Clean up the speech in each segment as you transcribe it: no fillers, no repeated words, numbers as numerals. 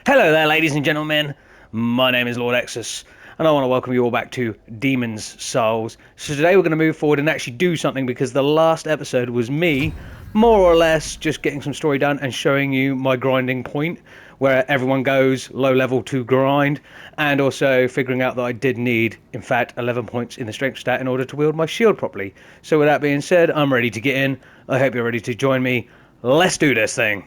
Hello there, ladies and gentlemen. My name is Lord Exsus, and I want to welcome you all back to Demon's Souls. So today we're going to move forward and actually do something, because the last episode was me, more or less, just getting some story done and showing you my grinding point, where everyone goes low level to grind, and also figuring out that I did need, in fact, 11 points in the strength stat in order to wield my shield properly. So with that being said, I'm ready to get in. I hope you're ready to join me. Let's do this thing.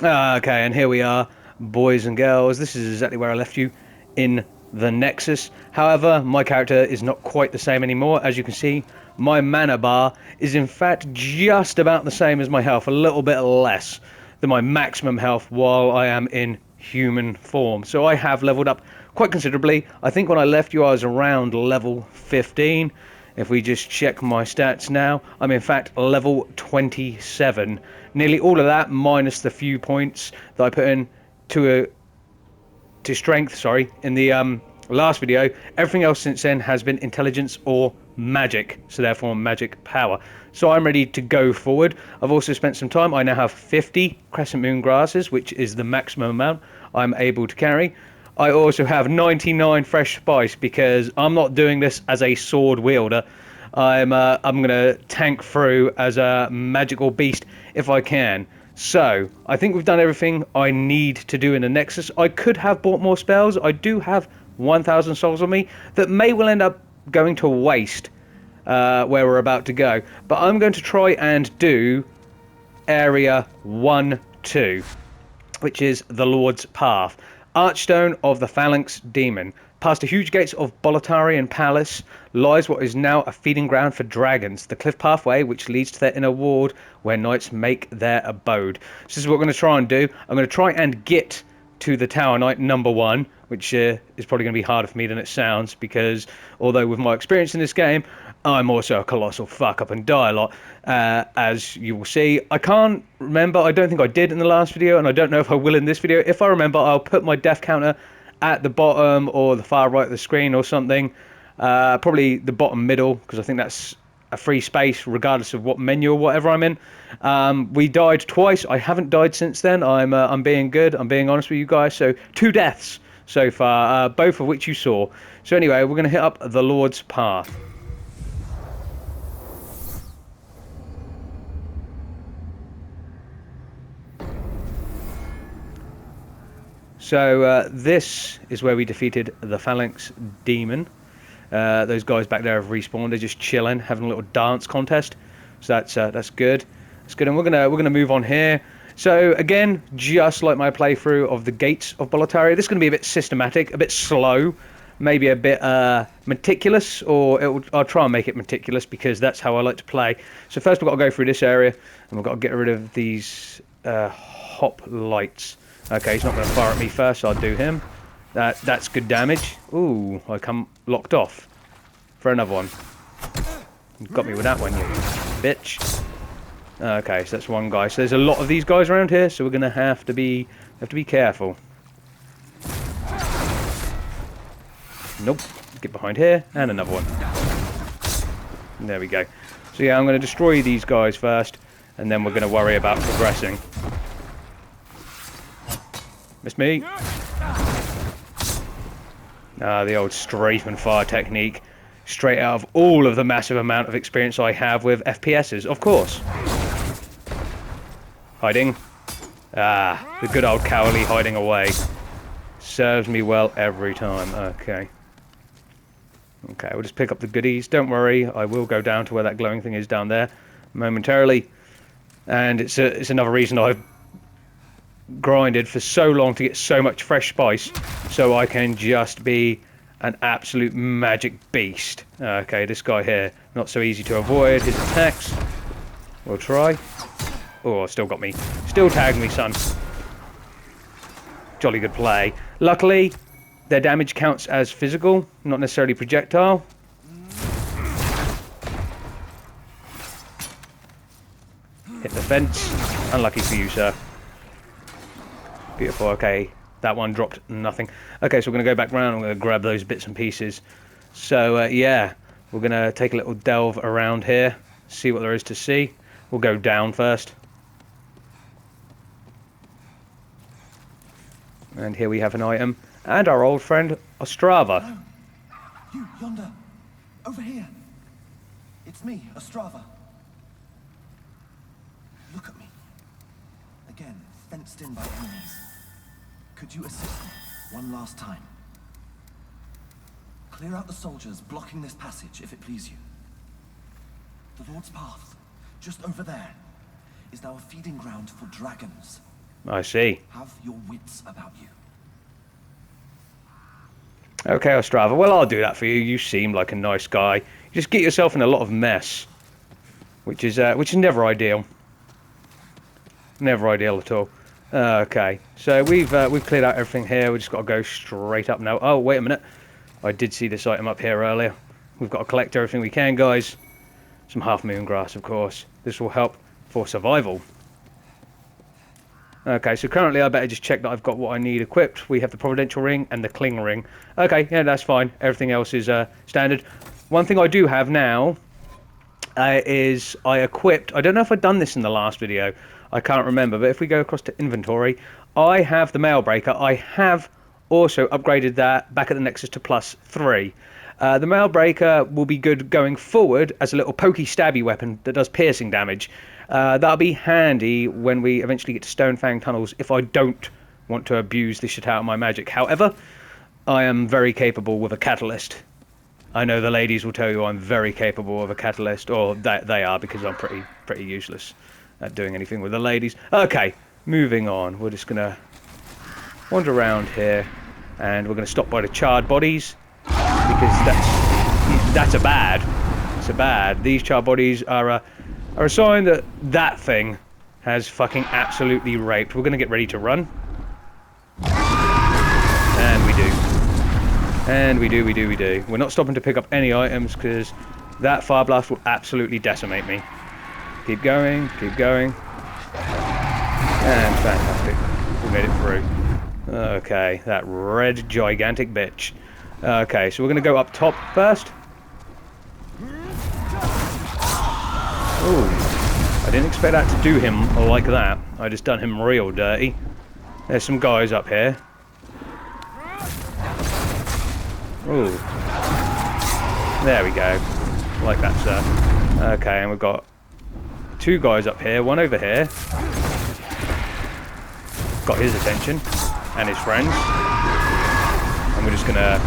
Okay, and here we are, boys and girls. This is exactly where I left you, in the Nexus. However, my character is not quite the same anymore. As you can see, my mana bar is in fact just about the same as my health, a little bit less than my maximum health while I am in human form. So I have leveled up quite considerably. I think when I left you I was around level 15. If we just check my stats now, I'm in fact level 27. Nearly all of that, minus the few points that I put in to strength, sorry, in the last video. Everything else since then has been intelligence or magic, so therefore magic power. So I'm ready to go forward. I've also spent some time. I now have 50 crescent moon grasses, which is the maximum amount I'm able to carry. I also have 99 fresh spice, because I'm not doing this as a sword wielder. I'm gonna tank through as a magical beast if I can. So I think we've done everything I need to do in the Nexus. I could have bought more spells. I do have 1,000 souls on me that may well end up going to waste where we're about to go. But I'm going to try and do area 1-2, which is the Lord's Path. Archstone of the Phalanx Demon. Past the huge gates of Bolitarian Palace lies what is now a feeding ground for dragons, the cliff pathway which leads to their inner ward where knights make their abode. So this is what we're going to try and do. I'm going to try and get to the Tower Knight number 1, which is probably going to be harder for me than it sounds, because although with my experience in this game, I'm also a colossal fuck up and die a lot, as you will see. I can't remember, I don't think I did in the last video, and I don't know if I will in this video. If I remember, I'll put my death counter at the bottom or the far right of the screen or something. Probably the bottom middle, because I think that's a free space regardless of what menu or whatever I'm in. We died twice. I haven't died since then. I'm being good. I'm being honest with you guys. So 2 deaths so far, both of which you saw. So anyway, we're going to hit up the Lord's Path. So this is where we defeated the Phalanx Demon. Those guys back there have respawned. They're just chilling, having a little dance contest. So that's good. That's good. And we're gonna move on here. So again, just like my playthrough of the Gates of Bolitaria, this is gonna be a bit systematic, a bit slow, maybe a bit meticulous, or I'll try and make it meticulous, because that's how I like to play. So first we've got to go through this area, and we've got to get rid of these hop lights. Okay, he's not going to fire at me first, so I'll do him. That's good damage. Ooh, I come locked off for another one. You got me with that one, you bitch. Okay, so that's one guy. So there's a lot of these guys around here, so we're going to have to be careful. Nope. Get behind here, and another one. There we go. So yeah, I'm going to destroy these guys first, and then we're going to worry about progressing. Miss me. The old strafe and fire technique, straight out of all of the massive amount of experience I have with FPSs, of course. Hiding. The good old cowardly hiding away. Serves me well every time. Okay, we'll just pick up the goodies. Don't worry, I will go down to where that glowing thing is down there momentarily. And it's another reason I've grinded for so long to get so much fresh spice, so I can just be an absolute magic beast. Okay, this guy here, not so easy to avoid his attacks. We'll try. Oh, still got me. Still tagged me, son. Jolly good play. Luckily, their damage counts as physical, not necessarily projectile. Hit the fence. Unlucky for you, sir. Beautiful. Okay, that one dropped nothing. Okay, so we're going to go back round and we're going to grab those bits and pieces So yeah, we're gonna take a little delve around here, see what there is to see. We'll go down first. And here we have an item. And our old friend, Ostrava. Hello. You, yonder. Over here. It's me, Ostrava. Look at me. Again, fenced in by enemies. Could you assist me one last time? Clear out the soldiers blocking this passage, if it please you. The Lord's Path, just over there, is now a feeding ground for dragons. I see. Have your wits about you. Okay, Ostrava. Well, I'll do that for you. You seem like a nice guy. You just get yourself in a lot of mess, which is never ideal. Never ideal at all. Okay, so we've cleared out everything here. We just got to go straight up now. Oh, wait a minute. I did see this item up here earlier. We've got to collect everything we can, guys. Some half-moon grass, of course. This will help for survival. Okay, so currently I better just check that I've got what I need equipped. We have the Providential Ring and the Cling Ring. Okay, yeah, that's fine. Everything else is standard. One thing I do have now is I equipped... I don't know if I've done this in the last video. I can't remember, but if we go across to inventory, I have the Mail Breaker. I have also upgraded that back at the Nexus to +3. The Mail Breaker will be good going forward as a little pokey stabby weapon that does piercing damage. That'll be handy when we eventually get to Stonefang Tunnels if I don't want to abuse the shit out of my magic. However, I am very capable with a catalyst. I know the ladies will tell you I'm very capable of a catalyst, or they are, because I'm pretty useless at doing anything with the ladies. Okay, moving on. We're just going to wander around here, and we're going to stop by the charred bodies, because that's a bad. It's a bad. These charred bodies are a sign that that thing has fucking absolutely raped. We're going to get ready to run. And we do. And we do. We're not stopping to pick up any items, because that fire blast will absolutely decimate me. Keep going, keep going. And fantastic. We made it through. Okay, that red gigantic bitch. Okay, so we're going to go up top first. Ooh, I didn't expect that to do him like that. I just done him real dirty. There's some guys up here. Ooh. There we go. Like that, sir. Okay, and we've got two guys up here, one over here. Got his attention, and his friends. And we're just gonna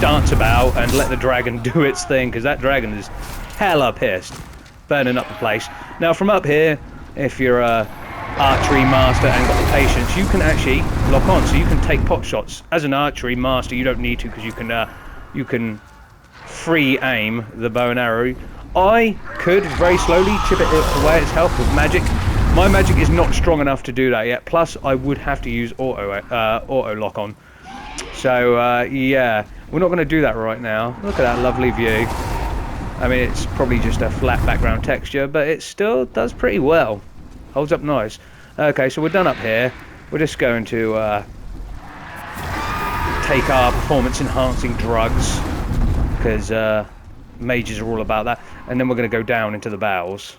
dance about and let the dragon do its thing, because that dragon is hella pissed. Burning up the place. Now from up here, if you're a archery master and got the patience, you can actually lock on, so you can take pot shots. As an archery master, you don't need to, because you can free aim the bow and arrow. I could very slowly chip it away its health with magic. My magic is not strong enough to do that yet. Plus, I would have to use auto lock on. So yeah, we're not going to do that right now. Look at that lovely view. I mean, it's probably just a flat background texture, but it still does pretty well. Holds up nice. Okay, so we're done up here. We're just going to take our performance-enhancing drugs, because mages are all about that. And then we're going to go down into the bowels.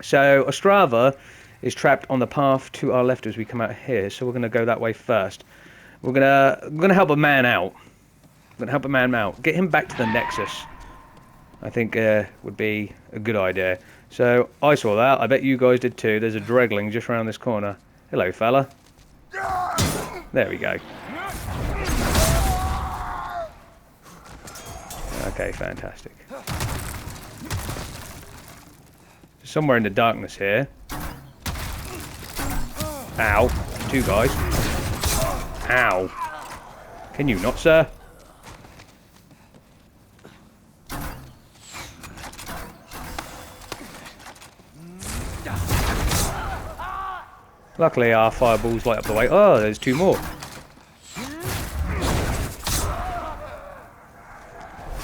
So Ostrava is trapped on the path to our left as we come out here, so we're going to go that way first. We're gonna help a man out. We're gonna help a man out. Get him back to the Nexus. I think would be a good idea. So I saw that. I bet you guys did too. There's a Dregling just around this corner. Hello, fella. There we go. Okay, fantastic. Somewhere in the darkness here. Ow. Two guys. Ow. Can you not, sir? Luckily our fireballs light up the way. Oh, there's two more.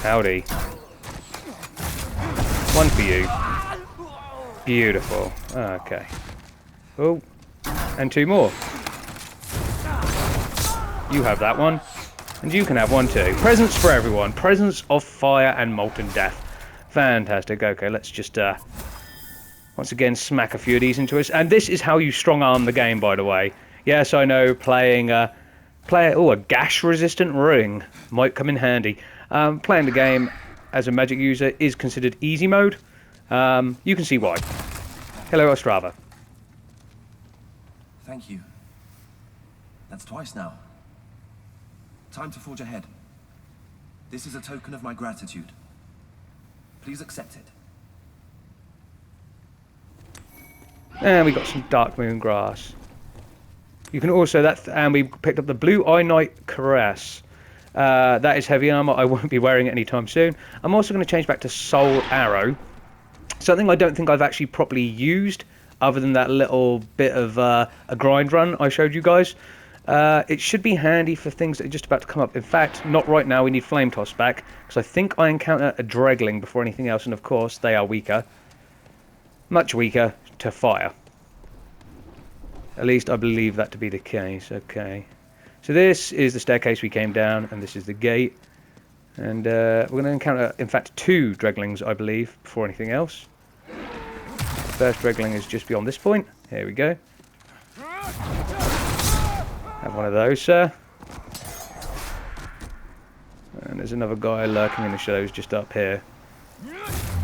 Howdy. One for you. Beautiful. Okay. Oh, and two more. You have that one. And you can have one too. Presents for everyone. Presents of fire and molten death. Fantastic. Okay, let's just once again smack a few of these into us. And this is how you strong arm the game, by the way. Yes, I know playing a gash resistant ring might come in handy. Playing the game as a magic user is considered easy mode. You can see why. Hello, Ostrava. Thank you. That's twice now. Time to forge ahead. This is a token of my gratitude. Please accept it. And we got some dark moon grass. You can also and we picked up the Blue Eye Knight Caress. That is heavy armor. I won't be wearing it anytime soon. I'm also going to change back to Soul Arrow. Something I don't think I've actually properly used, other than that little bit of a grind run I showed you guys. It should be handy for things that are just about to come up. In fact, not right now. We need Flame Toss back, because I think I encounter a Dregling before anything else, and of course they are weaker. Much weaker to fire. At least I believe that to be the case. Okay. So this is the staircase we came down, and this is the gate. And we're going to encounter, in fact, 2 Dreglings, I believe, before anything else. First Dregling is just beyond this point. Here we go. Have one of those, sir. And there's another guy lurking in the shadows just up here.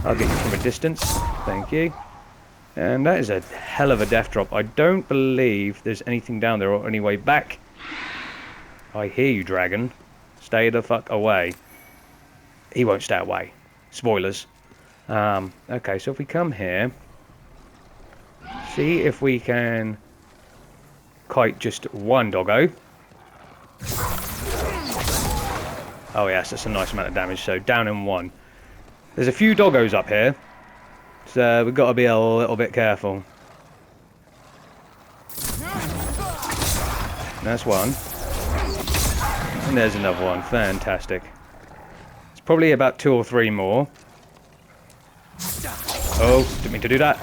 I'll get you from a distance. Thank you. And that is a hell of a death drop. I don't believe there's anything down there or any way back. I hear you, dragon. Stay the fuck away. He won't stay away. Spoilers. Okay, so if we come here, see if we can kite just one doggo. Oh yes, that's a nice amount of damage. So down in 1. There's a few doggos up here, so we've got to be a little bit careful. That's one. And there's another one. Fantastic. It's probably about 2 or 3 more. Oh, didn't mean to do that.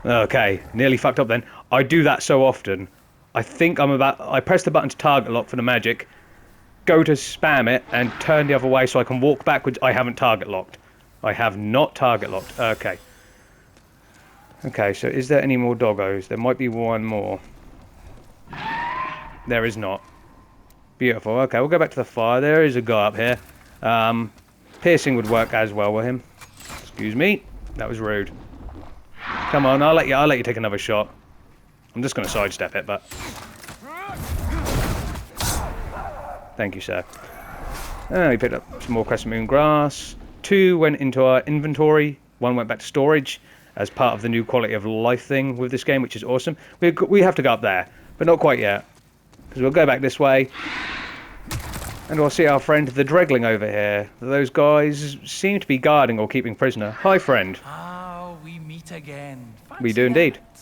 Okay, nearly fucked up then. I do that so often. I think I press the button to target lock for the magic, go to spam it, and turn the other way so I can walk backwards. I haven't target locked. I have not target locked. Okay. Okay, so is there any more doggos? There might be one more. There is not. Beautiful. Okay, we'll go back to the fire. There is a guy up here. Piercing would work as well with him. Excuse me. That was rude. Come on, I'll let you take another shot. I'm just going to sidestep it, but... Thank you, sir. We picked up some more Crescent Moon Grass. 2 went into our inventory. 1 went back to storage as part of the new quality of life thing with this game, which is awesome. We have to go up there, but not quite yet. Because we'll go back this way. And we'll see our friend the Dregling over here. Those guys seem to be guarding or keeping prisoner. Hi, friend. Ah, we meet again. Fancy We do indeed. that.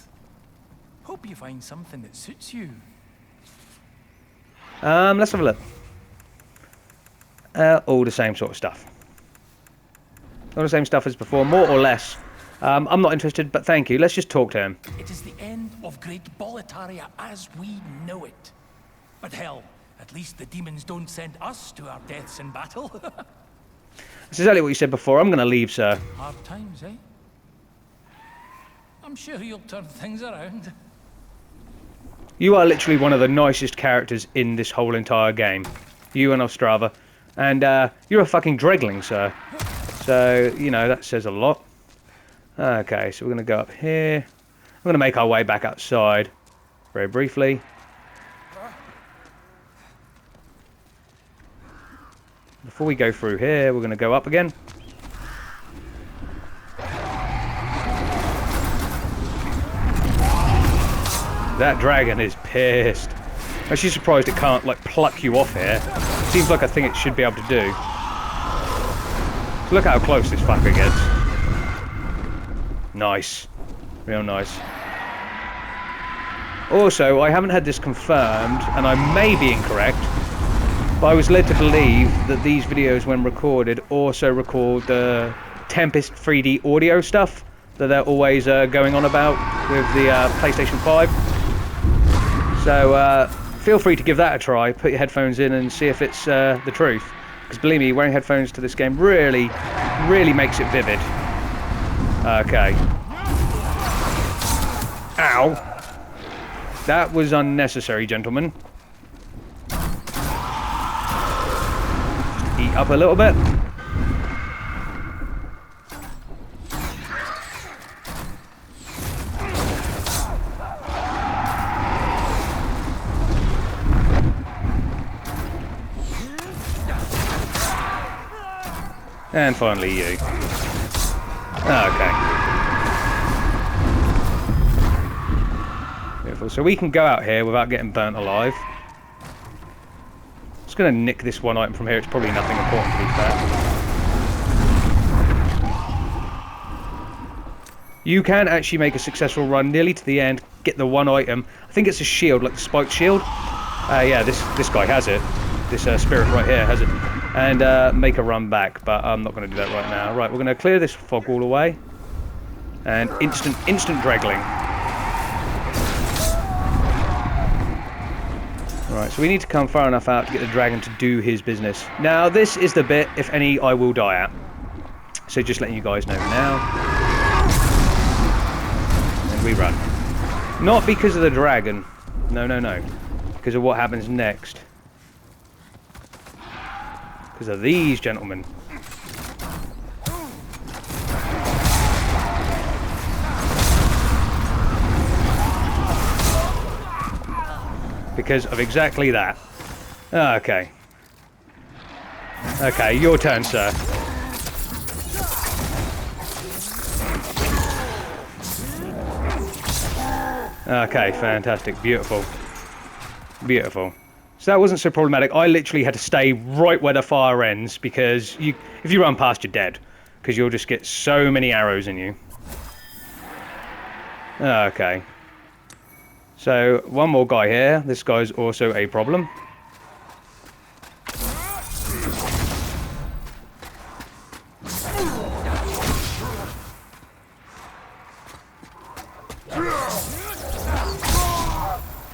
Hope you find something that suits you. Let's have a look. All the same sort of stuff. All the same stuff as before, more or less. I'm not interested, but thank you. Let's just talk to him. It is the end of Great Boletaria as we know it. But hell, at least the demons don't send us to our deaths in battle. That's exactly what you said before. I'm going to leave, sir. Hard times, eh? I'm sure you'll turn things around. You are literally one of the nicest characters in this whole entire game. You and Ostrava. And you're a fucking Dregling, sir. So, you know, that says a lot. Okay, so we're going to go up here. We're going to make our way back outside very briefly. Before we go through here, we're going to go up again. That dragon is pissed. I'm actually surprised it can't, like, pluck you off here. Seems like a thing it should be able to do. Look how close this fucker gets. Nice. Real nice. Also, I haven't had this confirmed, and I may be incorrect, but I was led to believe that these videos, when recorded, also record the Tempest 3D audio stuff. that they're always going on about with the PlayStation 5. So feel free to give that a try. Put your headphones in and see if it's the truth. Because believe me, wearing headphones to this game really makes it vivid. Okay. Ow. That was unnecessary, gentlemen. Just eat up a little bit. And finally you. Okay. Beautiful. So we can go out here without getting burnt alive. Just going to nick this one item from here. It's probably nothing important to be fair. You can actually make a successful run nearly to the end, get the one item. I think it's a shield, like the spiked shield. Yeah, this guy has it. This spirit right here has it. And make a run back, but I'm not going to do that right now. Right, we're going to clear this fog wall away. And instant draggling. Right, so we need to come far enough out to get the dragon to do his business. Now, this is the bit, if any, I will die at. So just letting you guys know now. And we run. Not because of the dragon. No. Because of what happens next. Because of these gentlemen. Because of exactly that. Okay. Okay, your turn, sir. Okay, fantastic. Beautiful. Beautiful. So that wasn't so problematic. I literally had to stay right where the fire ends because if you run past, you're dead. Because you'll just get so many arrows in you. Okay. So, one more guy here. This guy's also a problem.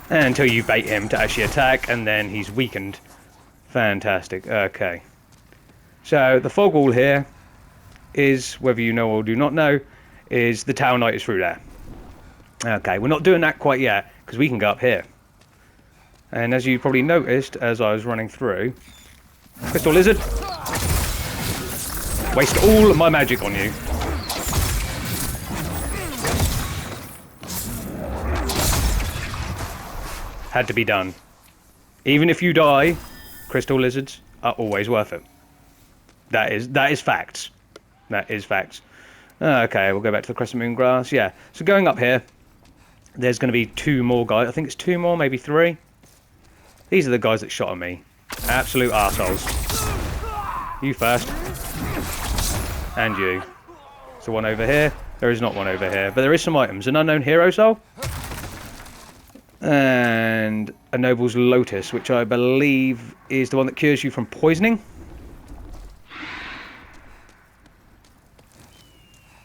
Until you bait him to actually attack, and then he's weakened. Fantastic. Okay. So, the fog wall here is, whether you know or do not know, is the Tower Knight is through there. Okay, we're not doing that quite yet, because we can go up here. And as you probably noticed, as I was running through... Crystal Lizard! Waste all my magic on you. Had to be done. Even if you die, Crystal Lizards are always worth it. That is facts. That is facts. Okay, we'll go back to the Crescent Moon Grass. Yeah, so going up here, there's going to be 2 more guys. I think it's 2 more, maybe 3. These are the guys that shot at me. Absolute arseholes. You first. And you. So one over here. There is not one over here, but there is some items. An unknown hero soul. And a Noble's Lotus, which I believe is the one that cures you from poisoning.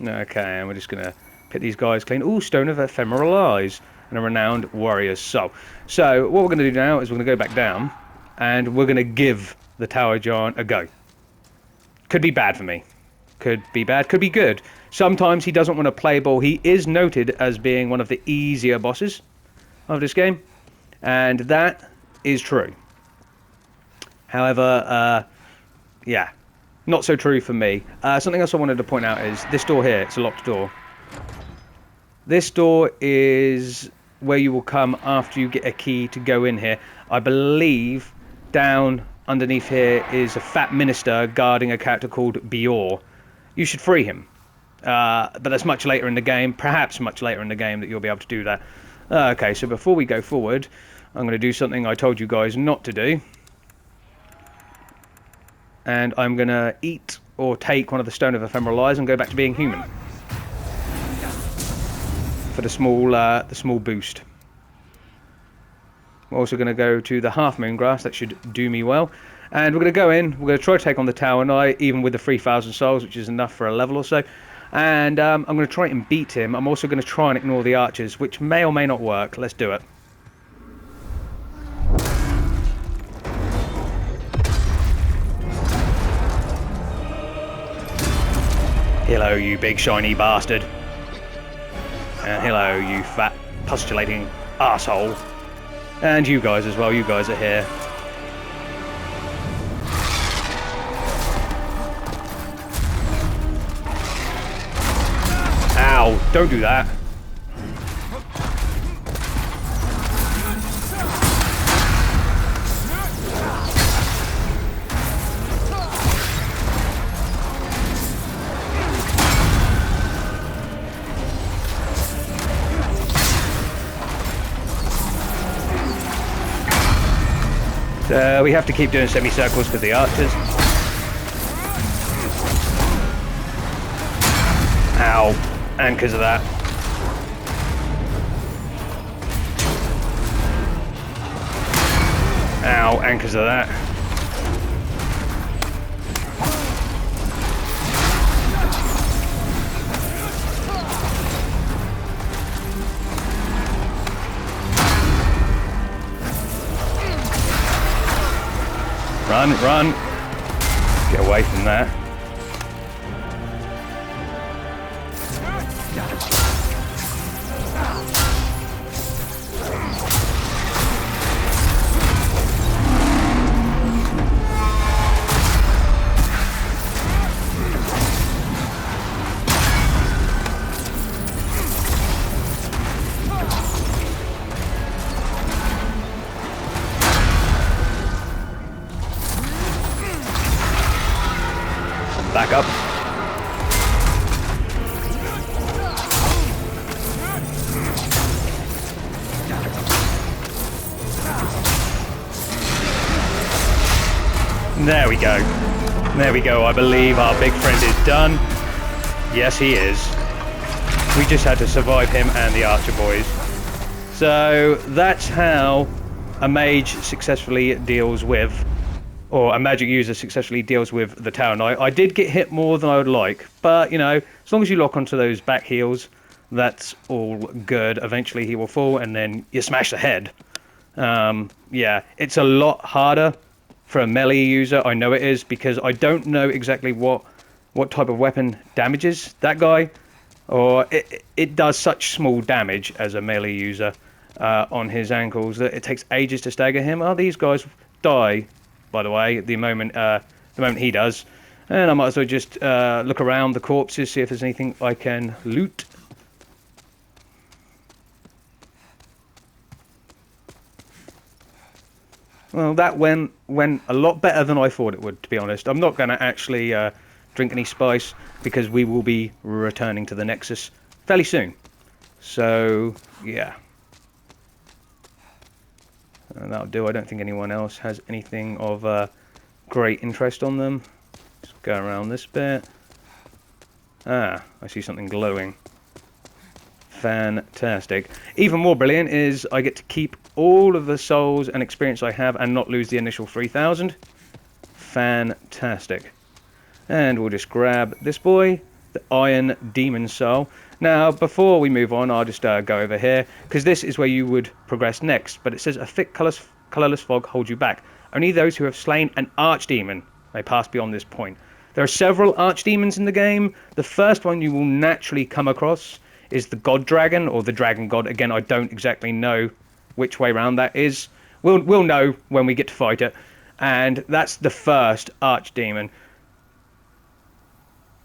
Okay, and we're just going to pit these guys clean. Ooh, Stone of Ephemeral Eyes and a Renowned Warrior's Soul. So, what we're going to do now is we're going to go back down and we're going to give the Tower Giant a go. Could be bad for me. Could be bad, could be good. Sometimes he doesn't want to play ball. He is noted as being one of the easier bosses of this game, and that is true. However, yeah, not so true for me. Something else I wanted to point out is this door here. It's a locked door. This door is where you will come after you get a key to go in here. I believe down underneath here is a fat minister guarding a character called Bior. You should free him. But that's much later in the game, perhaps much later in the game that you'll be able to do that. Okay, so before we go forward, I'm going to do something I told you guys not to do. And I'm going to eat or take one of the Stone of Ephemeral Eyes and go back to being human. For the small boost. We're also going to go to the Half Moon Grass. That should do me well. And we're going to go in. We're going to try to take on the Tower Knight, even with the 3,000 souls, which is enough for a level or so. And I'm going to try and beat him. I'm also going to try and ignore the archers, which may or may not work. Let's do it. Hello, you big shiny bastard. And hello, you fat postulating arsehole. And you guys as well, you guys are here. Ow, don't do that. We have to keep doing semicircles for the archers. Ow, and because of that. Ow, and because of that. Run, run. Get away from that. Back up. There we go. There we go. I believe our big friend is done. Yes, he is. We just had to survive him and the archer boys. So that's how a mage successfully deals with, or a magic user successfully deals with the Tower Knight. I did get hit more than I would like, but, you know, as long as you lock onto those back heels, that's all good. Eventually he will fall, and then you smash the head. Yeah, it's a lot harder for a melee user. I know it is, because I don't know exactly what type of weapon damages that guy, or it does such small damage as a melee user on his ankles that it takes ages to stagger him. Oh, these guys die, by the way, the moment he does. And I might as well just look around the corpses, see if there's anything I can loot. Well, that went a lot better than I thought it would, to be honest. I'm not going to actually drink any spice, because we will be returning to the Nexus fairly soon. So, yeah. And that'll do. I don't think anyone else has anything of great interest on them. Just go around this bit. Ah, I see something glowing. Fantastic. Even more brilliant is I get to keep all of the souls and experience I have and not lose the initial 3,000. Fantastic. And we'll just grab this boy, the Iron Demon Soul. Now, before we move on, I'll just go over here, because this is where you would progress next. But it says a thick, colourless fog holds you back. Only those who have slain an archdemon may pass beyond this point. There are several archdemons in the game. The first one you will naturally come across is the God Dragon, or the Dragon God. Again, I don't exactly know which way round that is. We'll know when we get to fight it. And that's the first archdemon.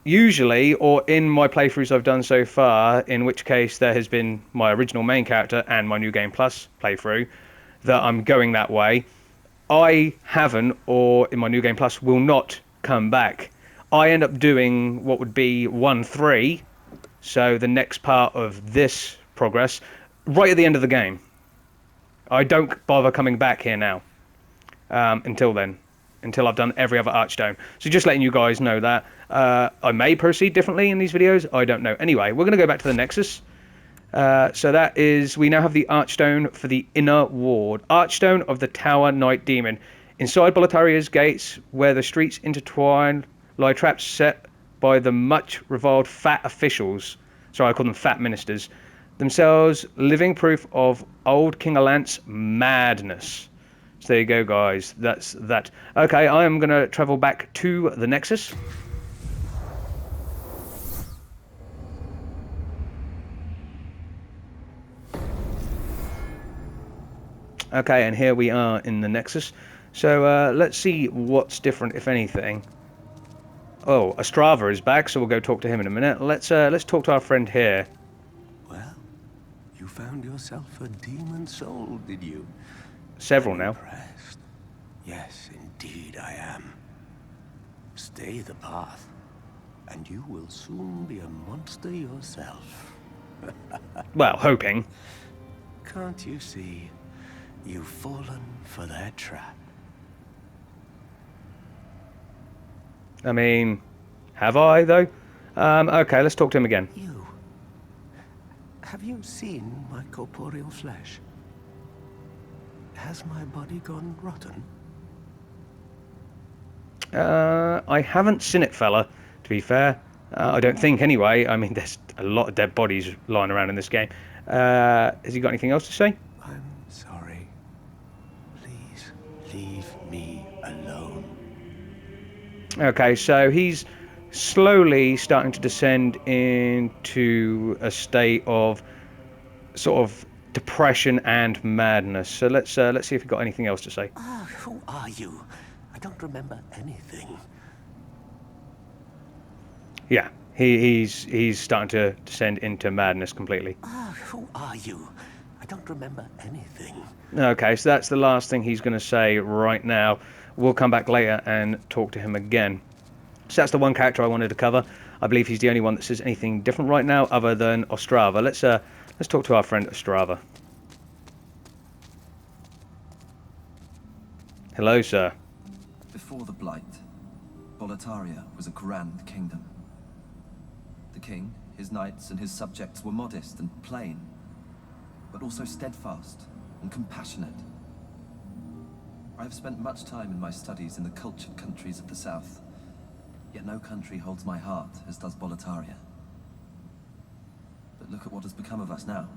Usually, or in my playthroughs I've done so far, in which case there has been my original main character and my New Game Plus playthrough, that I'm going that way, I haven't, or in my New Game Plus will not come back. I end up doing what would be 1-3, so the next part of this progress, right at the end of the game. I don't bother coming back here now, until then. Until I've done every other archdome. So just letting you guys know that. I may proceed differently in these videos, I don't know. Anyway, we're going to go back to the Nexus. So that is, we now have the Archstone for the Inner Ward. Archstone of the Tower Knight Demon. Inside Boletaria's gates, where the streets intertwine, lie traps set by the much reviled fat officials, sorry, I call them fat ministers, themselves living proof of old King Alant's madness. So there you go, guys. That's that. Okay, I am going to travel back to the Nexus. Okay, and here we are in the Nexus. So let's see what's different, if anything. Oh, Ostrava is back, so we'll go talk to him in a minute. Let's talk to our friend here. Well, you found yourself a demon soul, did you? Several I'm now. impressed. Yes, indeed I am. Stay the path, and you will soon be a monster yourself. Well, hoping. Can't you see? You've fallen for their trap. I mean, have I, though? Okay, let's talk to him again. You. Have you seen my corporeal flesh? Has my body gone rotten? I haven't seen it, fella, to be fair. I don't think, anyway. I mean, there's a lot of dead bodies lying around in this game. Has he got anything else to say? I'm sorry. Please, leave me alone. Okay, so he's slowly starting to descend into a state of sort of depression and madness. So let's see if he's got anything else to say. Ah, who are you? I don't remember anything. Yeah, he's starting to descend into madness completely. Ah, who are you? I don't remember anything. Okay, so that's the last thing he's going to say right now. We'll come back later and talk to him again. So that's the one character I wanted to cover. I believe he's the only one that says anything different right now other than Ostrava. Let's talk to our friend Ostrava. Hello, sir. Before the Blight, Boletaria was a grand kingdom. The king, his knights, and his subjects were modest and plain, but also steadfast and compassionate. I have spent much time in my studies in the cultured countries of the south, yet no country holds my heart as does Boletaria. But look at what has become of us now.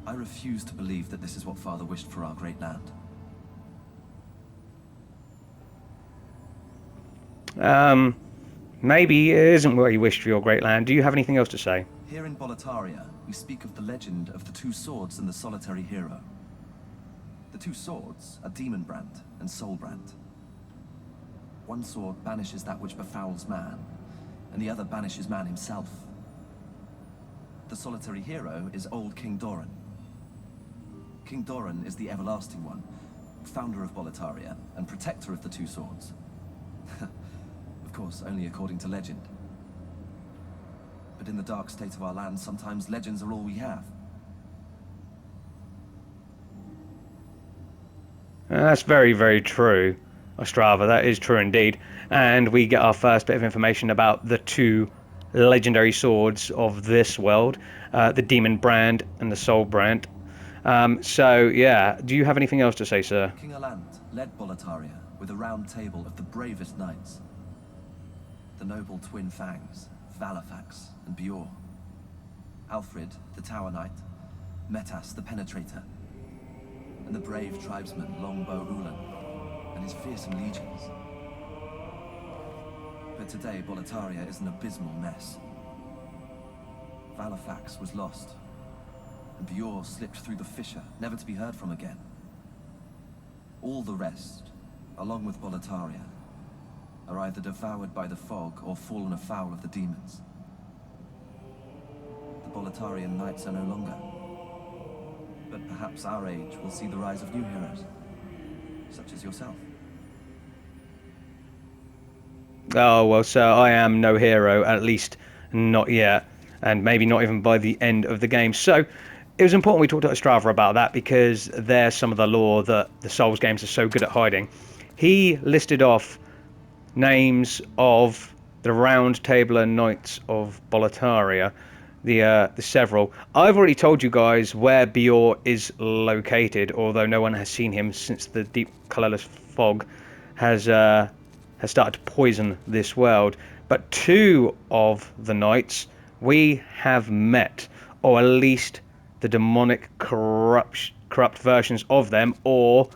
I refuse to believe that this is what Father wished for our great land. Maybe it isn't what you wished for your great land. Do you have anything else to say? Here in Boletaria, we speak of the legend of the two swords and the solitary hero. The two swords are Demonbrand and Soulbrand. One sword banishes that which befouls man, and the other banishes man himself. The solitary hero is old King Doran. King Doran is the Everlasting One, founder of Boletaria and protector of the two swords. Of course, only according to legend. But in the dark state of our land, sometimes legends are all we have. That's very, very true, Ostrava. That is true indeed. And we get our first bit of information about the two legendary swords of this world, the Demonbrand and the Soulbrand. So, yeah, do you have anything else to say, sir? King Alant led Boletaria with a round table of the bravest knights. The noble twin Fangs, Valafax and Bjor. Alfred, the Tower Knight. Metas, the Penetrator. And the brave tribesman Longbow Ulan and his fearsome legions. But today, Boletaria is an abysmal mess. Valafax was lost, and Bjor slipped through the fissure, never to be heard from again. All the rest, along with Boletaria, are either devoured by the fog or fallen afoul of the demons. The Boletarian knights are no longer. But perhaps our age will see the rise of new heroes, such as yourself. Oh, well, sir, I am no hero, at least not yet, and maybe not even by the end of the game. So it was important we talked to Ostrava about that, because there's some of the lore that the Souls games are so good at hiding. He listed off names of the Round Table Knights of Boletaria, the several. I've already told you guys where Bjor is located, although no one has seen him since the deep colourless fog has started to poison this world. but 2 of the knights we have met, or at least the demonic corrupt versions of them, or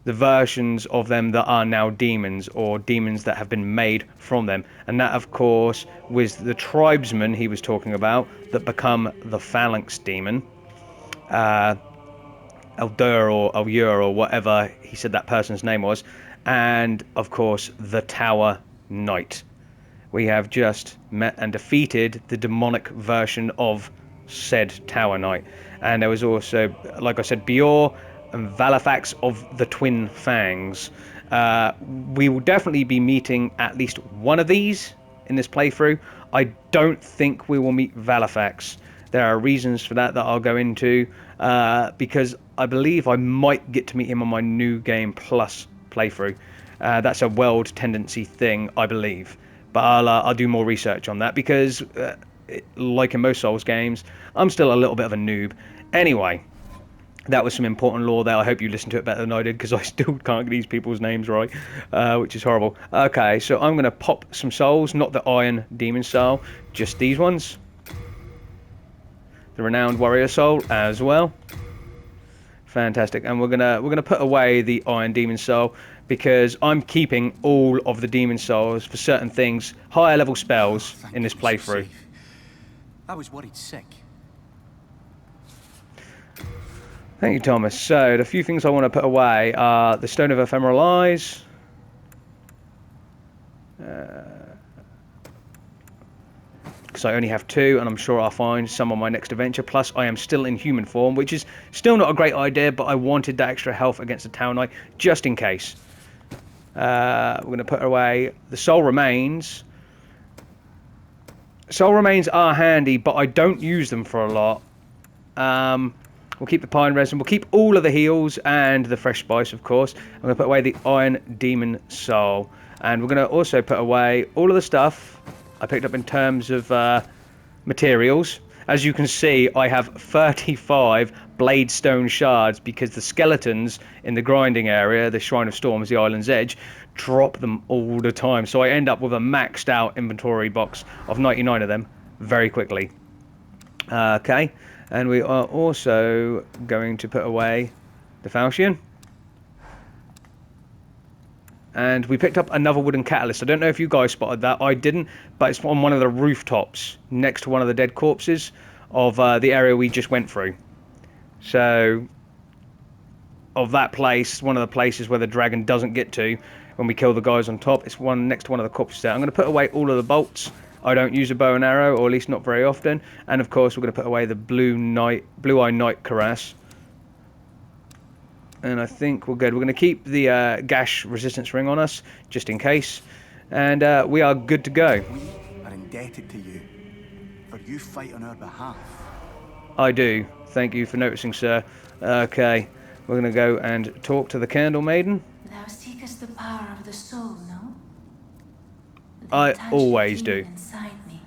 the versions of them that are now demons, or demons that have been made from them. And that, of course, was the tribesman he was talking about that become the phalanx demon. Eldur or Elur or whatever he said that person's name was. And, of course, the Tower Knight. We have just met and defeated the demonic version of said Tower Knight. And there was also, like I said, Bior and Valafax of the Twin Fangs. We will definitely be meeting at least one of these in this playthrough. I don't think we will meet Valafax. There are reasons for that I'll go into, because I believe I might get to meet him on my New Game Plus playthrough. That's a world tendency thing, I believe. But I'll do more research on that, because, like in most Souls games, I'm still a little bit of a noob. Anyway, that was some important lore there. I hope you listened to it better than I did, because I still can't get these people's names right, which is horrible. Okay, so I'm going to pop some souls, not the Iron Demon Soul, just these ones. The Renowned Warrior Soul as well. Fantastic. And we're gonna put away the Iron Demon Soul, because I'm keeping all of the Demon Souls for certain things, higher level spells in this playthrough. I was worried sick. Thank you, Thomas. So the few things I want to put away are the Stone of Ephemeral Eyes. Because I only have 2, and I'm sure I'll find some on my next adventure. Plus, I am still in human form, which is still not a great idea, but I wanted that extra health against the Tower Knight, just in case. We're going to put away the Soul Remains. Soul Remains are handy, but I don't use them for a lot. We'll keep the Pine Resin. We'll keep all of the heals and the Fresh Spice, of course. I'm going to put away the Iron Demon Soul. And we're going to also put away all of the stuff I picked up in terms of materials. As you can see, I have 35 Bladestone shards, because the skeletons in the grinding area, the Shrine of Storms, the Island's Edge, drop them all the time. So I end up with a maxed out inventory box of 99 of them very quickly. Okay, and we are also going to put away the Falchion. And we picked up another wooden catalyst. I don't know if you guys spotted that. I didn't, but it's on one of the rooftops next to one of the dead corpses of the area we just went through. So, of that place, one of the places where the dragon doesn't get to when we kill the guys on top, it's one next to one of the corpses there. I'm going to put away all of the bolts. I don't use a bow and arrow, or at least not very often. And of course, we're going to put away the Blue-Eye Knight Cuirass. And I think we're good. We're going to keep the gash resistance ring on us, just in case. And we are good to go. We are indebted to you, for you fight on our behalf. I do. Thank you for noticing, sir. Okay, we're going to go and talk to the Candle Maiden. Thou seekest the power of the soul, no? I always do. Me.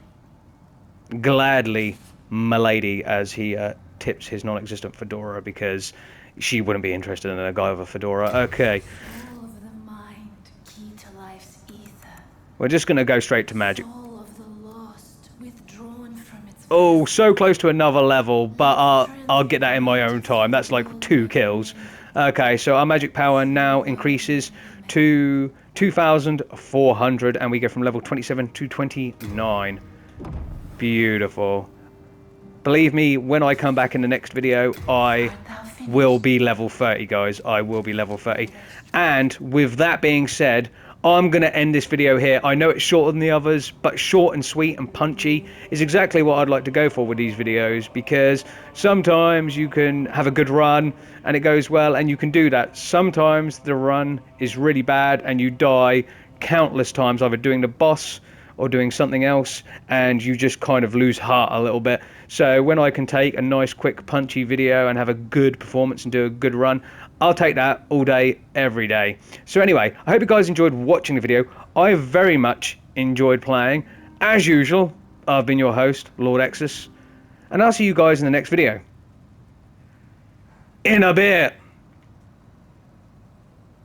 Gladly, milady, as he tips his non-existent fedora, because she wouldn't be interested in a guy with a fedora. Okay. Soul of the mind, key to life's ether. We're just going to go straight to magic. Soul of the lost, withdrawn from its Oh, so close to another level, but I'll get that in my own time. That's like 2 kills. Okay, so our magic power now increases to 2,400, and we go from level 27 to 29. Beautiful. Believe me, when I come back in the next video, I will be level 30, guys. I will be level 30. And with that being said, I'm going to end this video here. I know it's shorter than the others, but short and sweet and punchy is exactly what I'd like to go for with these videos, because sometimes you can have a good run and it goes well, and you can do that. Sometimes the run is really bad and you die countless times, either doing the boss or doing something else, and you just kind of lose heart a little bit. So when I can take a nice quick punchy video and have a good performance and do a good run, I'll take that all day, every day. So anyway, I hope you guys enjoyed watching the video. I very much enjoyed playing. As usual, I've been your host, Lord Exsus, and I'll see you guys in the next video. In a bit.